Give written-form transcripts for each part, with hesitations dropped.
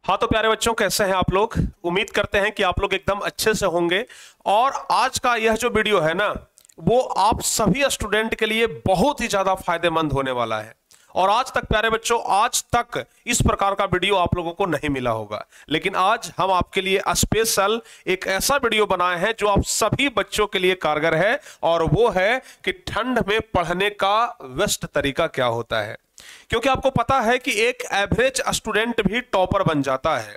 हाँ तो प्यारे बच्चों, कैसे हैं आप लोग। उम्मीद करते हैं कि आप लोग एकदम अच्छे से होंगे। और आज का यह जो वीडियो है ना, वो आप सभी स्टूडेंट के लिए बहुत ही ज्यादा फायदेमंद होने वाला है। और आज तक प्यारे बच्चों, आज तक इस प्रकार का वीडियो आप लोगों को नहीं मिला होगा, लेकिन आज हम आपके लिए स्पेशल एक ऐसा वीडियो बनाए हैं जो आप सभी बच्चों के लिए कारगर है। और वो है कि ठंड में पढ़ने का बेस्ट तरीका क्या होता है। क्योंकि आपको पता है कि एक एवरेज स्टूडेंट भी टॉपर बन जाता है।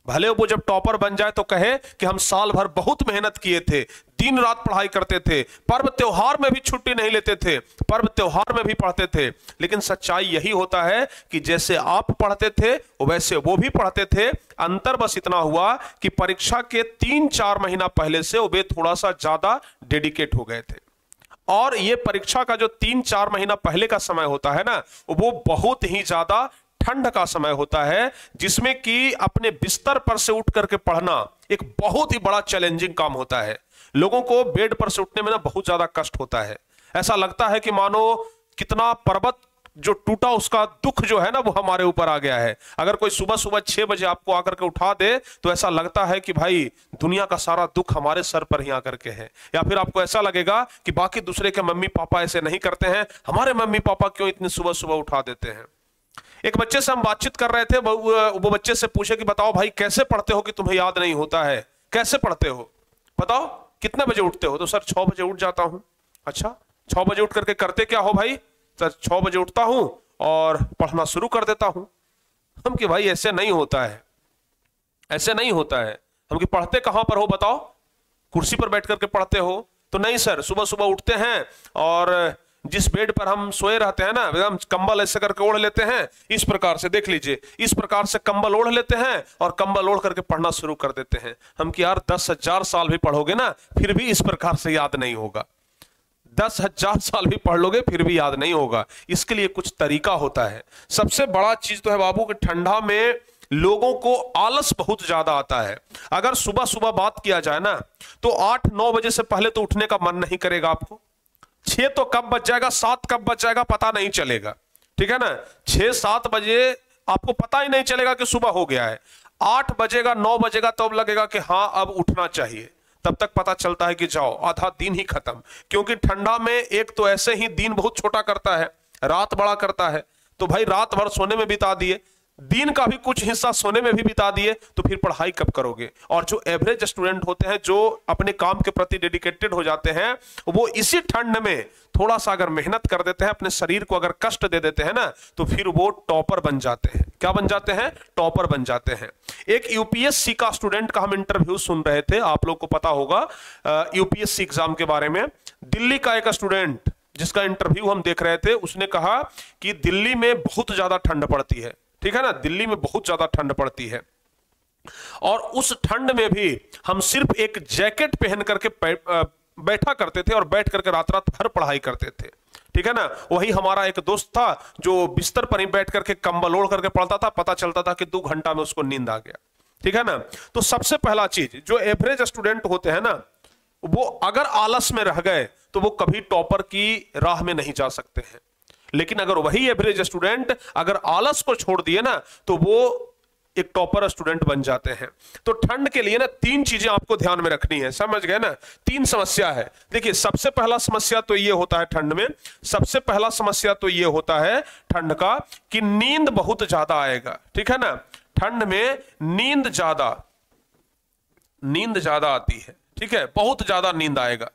भले वो जब टॉपर बन जाए तो कहे कि हम साल भर बहुत मेहनत किए थे, दिन रात पढ़ाई करते थे, पर्व त्योहार में भी छुट्टी नहीं लेते थे, पर्व त्योहार में भी पढ़ते थे। लेकिन सच्चाई यही होता है कि जैसे आप पढ़ते थे वैसे वो भी पढ़ते थे। अंतर बस इतना हुआ कि परीक्षा के 3-4 महीना पहले से वे थोड़ा सा ज्यादा डेडिकेट हो गए थे। और ये परीक्षा का जो 3-4 महीना पहले का समय होता है ना, वो बहुत ही ज्यादा ठंड का समय होता है, जिसमें कि अपने बिस्तर पर से उठ करके पढ़ना एक बहुत ही बड़ा चैलेंजिंग काम होता है। लोगों को बेड पर से उठने में ना बहुत ज्यादा कष्ट होता है। ऐसा लगता है कि मानो कितना पर्वत जो टूटा उसका दुख जो है ना, वो हमारे ऊपर आ गया है। अगर कोई सुबह सुबह 6 बजे आपको आकर के उठा दे तो ऐसा लगता है कि भाई दुनिया का सारा दुख हमारे सर पर ही आकर के है। या फिर आपको ऐसा लगेगा कि बाकी दूसरे के मम्मी पापा ऐसे नहीं करते हैं, हमारे मम्मी पापा क्यों इतनी सुबह सुबह उठा देते हैं। एक बच्चे से हम बातचीत कर रहे थे, वो बच्चे से पूछे कि बताओ भाई कैसे पढ़ते हो कि तुम्हें याद नहीं होता है, कैसे पढ़ते हो, बताओ कितने बजे उठते हो। तो सर 6 बजे उठ जाता हूं। अच्छा, 6 बजे उठ करके करते क्या हो भाई। सर 6 बजे उठता हूं और पढ़ना शुरू कर देता हूं। हम कि भाई ऐसे नहीं होता है, ऐसे नहीं होता है। हम कि पढ़ते कहां पर हो बताओ, कुर्सी पर बैठ करके पढ़ते हो। तो नहीं सर, सुबह सुबह उठते हैं और जिस बेड पर हम सोए रहते हैं ना, एकदम कंबल ऐसे करके ओढ़ लेते हैं, इस प्रकार से देख लीजिए, इस प्रकार से कंबल ओढ़ लेते हैं और कंबल ओढ़ करके पढ़ना शुरू कर देते हैं। हम कि यार 10,000 साल भी पढ़ोगे ना फिर भी इस प्रकार से याद नहीं होगा। 10,000 साल भी पढ़ लोगे फिर भी याद नहीं होगा। इसके लिए कुछ तरीका होता है। सबसे बड़ा चीज तो है बाबू कि ठंडा में लोगों को आलस बहुत ज्यादा आता है। अगर सुबह सुबह बात किया जाए ना, तो 8-9 बजे से पहले तो उठने का मन नहीं करेगा आपको। 6 तो कब बज जाएगा, 7 कब बज जाएगा पता नहीं चलेगा, ठीक है ना। 6-7 बजे आपको पता ही नहीं चलेगा कि सुबह हो गया है। 8 बजेगा, 9 बजेगा तब लगेगा कि हाँ अब उठना चाहिए। तब तक पता चलता है कि जाओ आधा दिन ही खत्म। क्योंकि ठंडा में एक तो ऐसे ही दिन बहुत छोटा करता है, रात बड़ा करता है। तो भाई रात भर सोने में बिता दिए, दिन का भी कुछ हिस्सा सोने में भी बिता दिए, तो फिर पढ़ाई कब करोगे। और जो एवरेज स्टूडेंट होते हैं, जो अपने काम के प्रति डेडिकेटेड हो जाते हैं, वो इसी ठंड में थोड़ा सा अगर मेहनत कर देते हैं, अपने शरीर को अगर कष्ट दे देते हैं ना, तो फिर वो टॉपर बन जाते हैं। क्या बन जाते हैं? टॉपर बन जाते हैं। एक यूपीएससी का स्टूडेंट का हम इंटरव्यू सुन रहे थे, आप लोग को पता होगा यूपीएससी एग्जाम के बारे में। दिल्ली का एक स्टूडेंट जिसका इंटरव्यू हम देख रहे थे, उसने कहा कि दिल्ली में बहुत ज्यादा ठंड पड़ती है, ठीक है ना, दिल्ली में बहुत ज्यादा ठंड पड़ती है। और उस ठंड में भी हम सिर्फ एक जैकेट पहन करके बैठा करते थे और बैठ करके रात रात भर पढ़ाई करते थे, ठीक है ना। वही हमारा एक दोस्त था जो बिस्तर पर ही बैठ करके कंबल ओढ़ करके पढ़ता था, पता चलता था कि 2 घंटा में उसको नींद आ गया, ठीक है ना। तो सबसे पहला चीज, जो एवरेज स्टूडेंट होते हैं ना, वो अगर आलस में रह गए तो वो कभी टॉपर की राह में नहीं जा सकते हैं। लेकिन अगर वही एवरेज स्टूडेंट अगर आलस को छोड़ दिए ना, तो वो एक टॉपर स्टूडेंट बन जाते हैं। तो ठंड के लिए ना 3 चीजें आपको ध्यान में रखनी है, समझ गए ना। 3 समस्या है। देखिए, सबसे पहला समस्या तो ये होता है ठंड में, सबसे पहला समस्या तो ये होता है ठंड का कि नींद बहुत ज्यादा आएगा, ठीक है ना। ठंड में नींद ज्यादा आती है, ठीक है, बहुत ज्यादा नींद आएगा।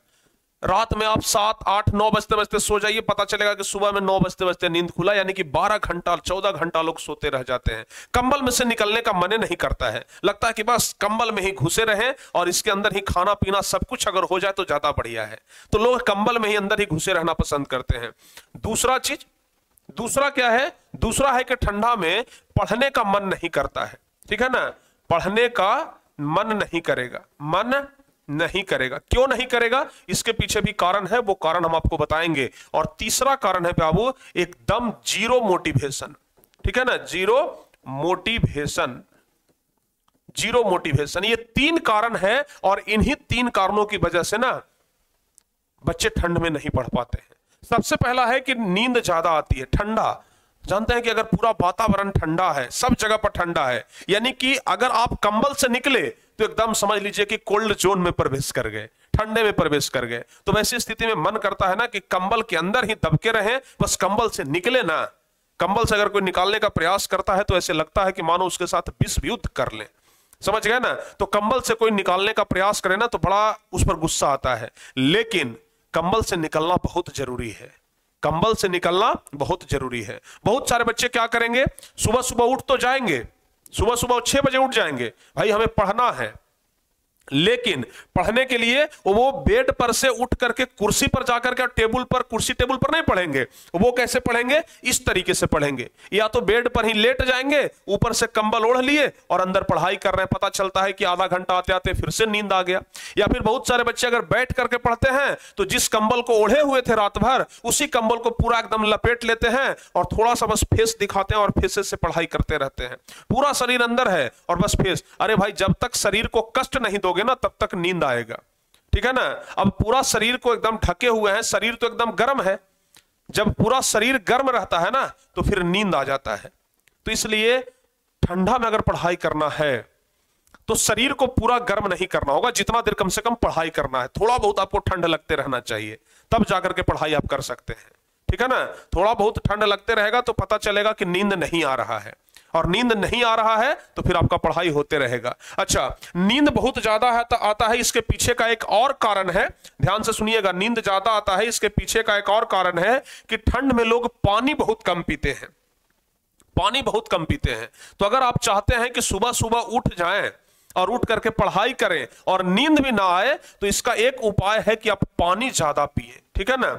रात में आप 7, 8, 9 बजते बजते सो जाइए, पता चलेगा कि सुबह में 9 बजते बजते नींद खुला, यानी कि 12 घंटा 14 घंटा लोग सोते रह जाते हैं। कंबल में से निकलने का मन नहीं करता है, लगता है कि बस कंबल में ही घुसे रहें और इसके अंदर ही खाना पीना सब कुछ अगर हो जाए तो ज्यादा बढ़िया है। तो लोग कंबल में ही अंदर ही घुसे रहना पसंद करते हैं। दूसरा क्या है? दूसरा है कि ठंडा में पढ़ने का मन नहीं करता है, ठीक है ना। पढ़ने का मन नहीं करेगा। क्यों नहीं करेगा? इसके पीछे भी कारण है, वो कारण हम आपको बताएंगे। और तीसरा कारण है बाबू, एकदम जीरो मोटिवेशन, ठीक है ना, जीरो मोटिवेशन। ये 3 कारण है और इन्हीं 3 कारणों की वजह से ना बच्चे ठंड में नहीं पढ़ पाते हैं। सबसे पहला है कि नींद ज्यादा आती है। ठंडा जानते हैं कि अगर पूरा वातावरण ठंडा है, सब जगह पर ठंडा है, यानी कि अगर आप कंबल से निकले तो एकदम समझ लीजिए कि कोल्ड जोन में प्रवेश कर गए, ठंडे में प्रवेश कर गए। तो वैसी स्थिति में मन करता है ना कि कंबल के अंदर ही दबके रहें, बस कंबल से निकले ना। कंबल से अगर कोई निकालने का प्रयास करता है तो ऐसे लगता है कि मानो उसके साथ विश्व युद्ध कर ले, समझ गए ना। तो कंबल से कोई निकालने का प्रयास करे ना तो बड़ा उस पर गुस्सा आता है, लेकिन कंबल से निकलना बहुत जरूरी है। कंबल से निकलना बहुत जरूरी है। बहुत सारे बच्चे क्या करेंगे, सुबह सुबह उठ तो जाएंगे, सुबह सुबह 6 बजे उठ जाएंगे, भाई हमें पढ़ना है, लेकिन पढ़ने के लिए वो बेड पर से उठ करके कुर्सी पर जाकर के टेबल पर, कुर्सी टेबल पर नहीं पढ़ेंगे। वो कैसे पढ़ेंगे, इस तरीके से पढ़ेंगे, या तो बेड पर ही लेट जाएंगे, ऊपर से कंबल ओढ़ लिए और अंदर पढ़ाई कर रहे हैं। पता चलता है कि आधा घंटा आते आते फिर से नींद आ गया। या फिर बहुत सारे बच्चे अगर बैठ करके पढ़ते हैं तो जिस कंबल को ओढ़े हुए थे रात भर, उसी कंबल को पूरा एकदम लपेट लेते हैं और थोड़ा सा बस फेस दिखाते हैं और फेस से पढ़ाई करते रहते हैं। पूरा शरीर अंदर है और बस फेस। अरे भाई, जब तक शरीर को कष्ट नहीं दोगे ना तब तक नींद आएगा, ठीक है ना। अब पूरा शरीर को एकदम ढके हुए हैं, शरीर तो एकदम गर्म है, जब पूरा शरीर गर्म रहता है ना तो फिर नींद आ जाता है। तो इसलिए ठंडा में अगर पढ़ाई करना है तो शरीर को पूरा गर्म नहीं करना होगा, जितना देर कम से कम पढ़ाई करना है, थोड़ा बहुत आपको ठंड लगते रहना चाहिए, तब जाकर के पढ़ाई आप कर सकते हैं, ठीक है ना। थोड़ा बहुत ठंड लगते रहेगा तो पता चलेगा कि नींद नहीं आ रहा है, और नींद नहीं आ रहा है तो फिर आपका पढ़ाई होते रहेगा। अच्छा, नींद बहुत ज्यादा है आता है, इसके पीछे का एक और कारण है, ध्यान से सुनिएगा। नींद ज्यादा आता है, इसके पीछे का एक और कारण है कि ठंड में लोग पानी बहुत कम पीते हैं, पानी बहुत कम पीते हैं। तो अगर आप चाहते हैं कि सुबह सुबह उठ जाएं और उठ करके पढ़ाई करें और नींद भी ना आए, तो इसका एक उपाय है कि आप पानी ज्यादा पिए, ठीक है ना,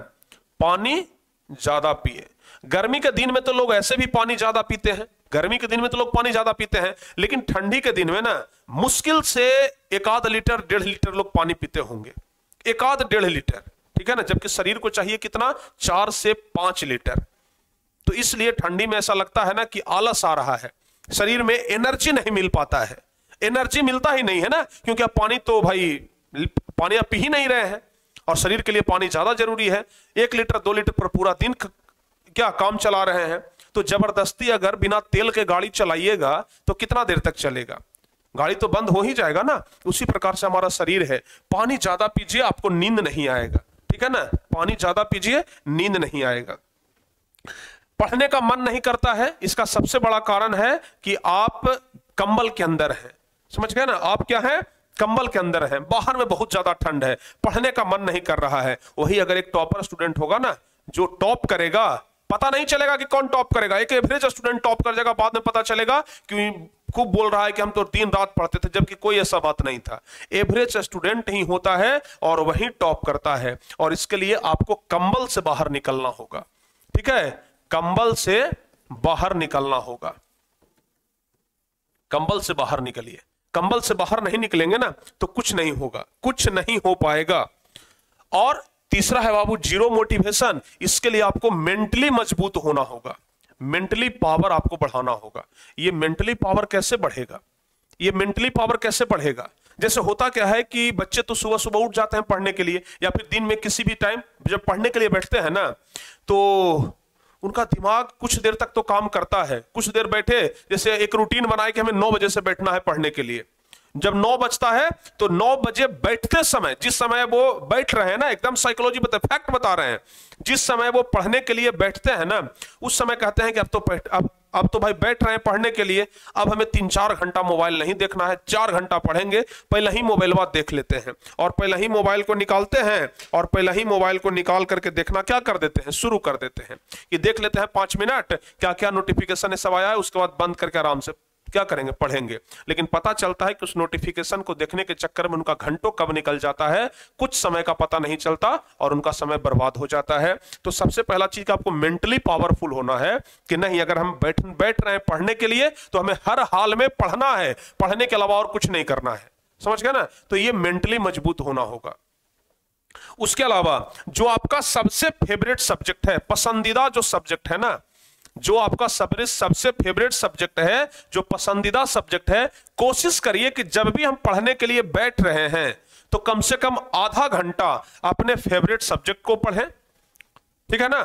पानी ज्यादा पिए। गर्मी के दिन में तो लोग ऐसे भी पानी ज्यादा पीते हैं, गर्मी के दिन में तो लोग पानी ज्यादा पीते हैं, लेकिन ठंडी के दिन में ना मुश्किल से 1 लीटर 1.5 लीटर लोग पानी पीते होंगे, 1-1.5 लीटर, ठीक है ना, जबकि शरीर को चाहिए कितना, 4 से 5 लीटर। तो इसलिए ठंडी में ऐसा लगता है ना कि आलस आ रहा है, शरीर में एनर्जी नहीं मिल पाता है, एनर्जी मिलता ही नहीं है ना, क्योंकि आप पानी तो भाई पानी आप पी ही नहीं रहे हैं, और शरीर के लिए पानी ज्यादा जरूरी है। 1 लीटर 2 लीटर पर पूरा दिन क्या काम चला रहे हैं, तो जबरदस्ती अगर बिना तेल के गाड़ी चलाइएगा तो कितना देर तक चलेगा, गाड़ी तो बंद हो ही जाएगा ना। उसी प्रकार से हमारा शरीर है, पानी ज्यादा पीजिए, आपको नींद नहीं आएगा, ठीक है ना, पानी ज्यादा पीजिए, नींद नहीं आएगा। पढ़ने का मन नहीं करता है, इसका सबसे बड़ा कारण है कि आप कंबल के अंदर हैं, समझ गए ना, आप क्या है, कंबल के अंदर हैं, बाहर में बहुत ज्यादा ठंड है, पढ़ने का मन नहीं कर रहा है। वही अगर एक टॉपर स्टूडेंट होगा ना, जो टॉप करेगा, पता नहीं चलेगा कि कौन टॉप करेगा, एक एवरेज स्टूडेंट टॉप कर जाएगा, बाद में पता चलेगा कि खूब बोल रहा है कि हम तो दिन रात पढ़ते थे, जबकि कोई ऐसा बात नहीं था। एवरेज स्टूडेंट ही होता है और वही टॉप करता है, और इसके लिए आपको कंबल से बाहर निकलना होगा, ठीक है, कंबल से बाहर निकलना होगा, कंबल से बाहर निकलिए। कंबल से बाहर नहीं निकलेंगे ना तो कुछ नहीं होगा, कुछ नहीं हो पाएगा। और तीसरा है बाबू जीरो मोटिवेशन, इसके लिए आपको मेंटली मजबूत होना होगा, मेंटली पावर आपको बढ़ाना होगा। ये मेंटली पावर कैसे बढ़ेगा, ये मेंटली पावर कैसे बढ़ेगा, जैसे होता क्या है कि बच्चे तो सुबह सुबह उठ जाते हैं पढ़ने के लिए, या फिर दिन में किसी भी टाइम जब पढ़ने के लिए बैठते हैं ना, तो उनका दिमाग कुछ देर तक तो काम करता है, कुछ देर बैठे, जैसे एक रूटीन बनाए कि हमें 9 बजे से बैठना है पढ़ने के लिए। जब 9 बजता है तो 9 बजे बैठते समय, जिस समय वो बैठ रहे हैं ना, एकदम साइकोलॉजी बता, फैक्ट बता रहे हैं, जिस समय वो पढ़ने के लिए बैठते हैं ना, उस समय कहते हैं कि अब तो भाई बैठ रहे हैं पढ़ने के लिए, अब हमें 3-4 घंटा मोबाइल नहीं देखना है, 4 घंटा पढ़ेंगे, पहले ही मोबाइल देख लेते हैं, और पहले ही मोबाइल को निकालते हैं, और पहले ही मोबाइल को निकाल करके देखना क्या कर देते हैं, शुरू कर देते हैं कि देख लेते हैं 5 मिनट क्या क्या नोटिफिकेशन सब आया है, उसके बाद बंद करके आराम से क्या करेंगे, पढ़ेंगे। लेकिन पता चलता है कि उस नोटिफिकेशन को देखने के चक्कर में उनका घंटों कब निकल जाता है, कुछ समय का पता नहीं चलता और उनका समय बर्बाद हो जाता है। तो सबसे पहला चीज आपको मेंटली पावरफुल होना है कि नहीं, अगर हम बैठ रहे हैं पढ़ने के लिए तो हमें हर हाल में पढ़ना है, पढ़ने के अलावा और कुछ नहीं करना है, समझ गए ना। तो ये मेंटली मजबूत होना होगा। उसके अलावा जो आपका सबसे फेवरेट सब्जेक्ट है, पसंदीदा जो सब्जेक्ट है ना, जो आपका सबसे फेवरेट सब्जेक्ट है, जो पसंदीदा सब्जेक्ट है, कोशिश करिए कि जब भी हम पढ़ने के लिए बैठ रहे हैं तो कम से कम आधा घंटा अपने फेवरेट सब्जेक्ट को पढ़ें, ठीक है ना।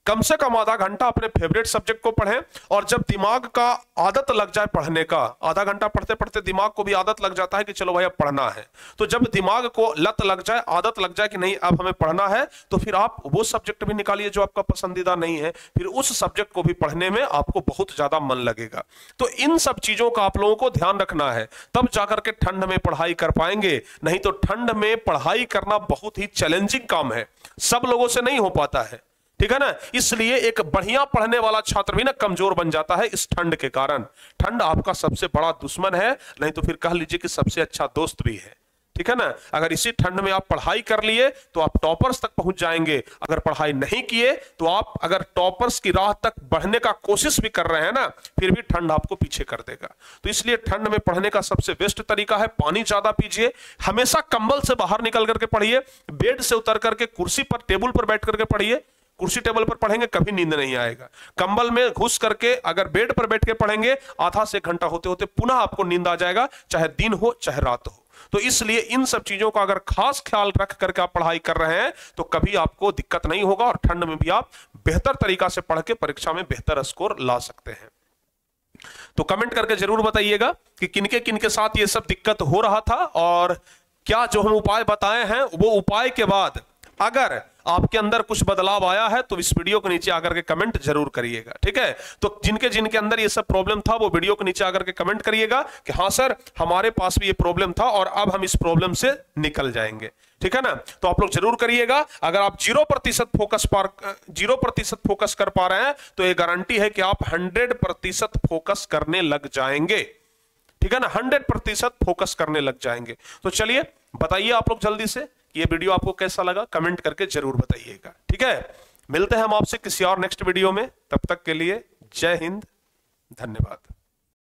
कम से कम आधा घंटा अपने फेवरेट सब्जेक्ट को पढ़ें, और जब दिमाग का आदत लग जाए पढ़ने का, आधा घंटा पढ़ते पढ़ते दिमाग को भी आदत लग जाता है कि चलो भाई अब पढ़ना है, तो जब दिमाग को लत लग जाए, आदत लग जाए कि नहीं अब हमें पढ़ना है, तो फिर आप वो सब्जेक्ट भी निकालिए जो आपका पसंदीदा नहीं है, फिर उस सब्जेक्ट को भी पढ़ने में आपको बहुत ज्यादा मन लगेगा। तो इन सब चीजों का आप लोगों को ध्यान रखना है, तब जाकर के ठंड में पढ़ाई कर पाएंगे। नहीं तो ठंड में पढ़ाई करना बहुत ही चैलेंजिंग काम है, सब लोगों से नहीं हो पाता है, ठीक है ना। इसलिए एक बढ़िया पढ़ने वाला छात्र भी ना कमजोर बन जाता है इस ठंड के कारण। ठंड आपका सबसे बड़ा दुश्मन है, नहीं तो फिर कह लीजिए कि सबसे अच्छा दोस्त भी है, ठीक है ना। अगर इसी ठंड में आप पढ़ाई कर लिए तो आप टॉपर्स तक पहुंच जाएंगे, अगर पढ़ाई नहीं किए तो आप अगर टॉपर्स की राह तक बढ़ने का कोशिश भी कर रहे हैं ना, फिर भी ठंड आपको पीछे कर देगा। तो इसलिए ठंड में पढ़ने का सबसे बेस्ट तरीका है पानी ज्यादा पीजिए, हमेशा कंबल से बाहर निकल करके पढ़िए, बेड से उतर करके कुर्सी पर टेबल पर बैठ करके पढ़िए। कुर्सी टेबल पर पढ़ेंगे कभी नींद नहीं आएगा, कंबल में घुस करके अगर बेड पर बैठ के पढ़ेंगे आधा से 1 घंटा होते होते पुनः आपको नींद आ जाएगा, चाहे दिन हो चाहे रात हो। तो इसलिए इन सब चीजों का अगर खास ख्याल रख करके आप पढ़ाई कर रहे हैं तो कभी आपको दिक्कत नहीं होगा, और ठंड में भी आप बेहतर तरीका से पढ़ के परीक्षा में बेहतर स्कोर ला सकते हैं। तो कमेंट करके जरूर बताइएगा कि किनके किनके साथ ये सब दिक्कत हो रहा था, और क्या जो हम उपाय बताए हैं वो उपाय के बाद अगर आपके अंदर कुछ बदलाव आया है तो इस वीडियो के नीचे आकर के कमेंट जरूर करिएगा, ठीक है। तो जिनके जिनके अंदर ये सब प्रॉब्लम था वो वीडियो के नीचे आकर के कमेंट करिएगा कि हाँ सर हमारे पास भी ये प्रॉब्लम था और अब हम इस प्रॉब्लम से निकल जाएंगे, ठीक है ना। तो आप लोग जरूर करिएगा। अगर आप 0% फोकस कर पा रहे हैं तो ये गारंटी है कि आप 100% फोकस करने लग जाएंगे, ठीक है ना, 100% फोकस करने लग जाएंगे। तो चलिए बताइए आप लोग जल्दी से ये वीडियो आपको कैसा लगा, कमेंट करके जरूर बताइएगा, ठीक है। मिलते हैं हम आपसे किसी और नेक्स्ट वीडियो में, तब तक के लिए जय हिंद, धन्यवाद।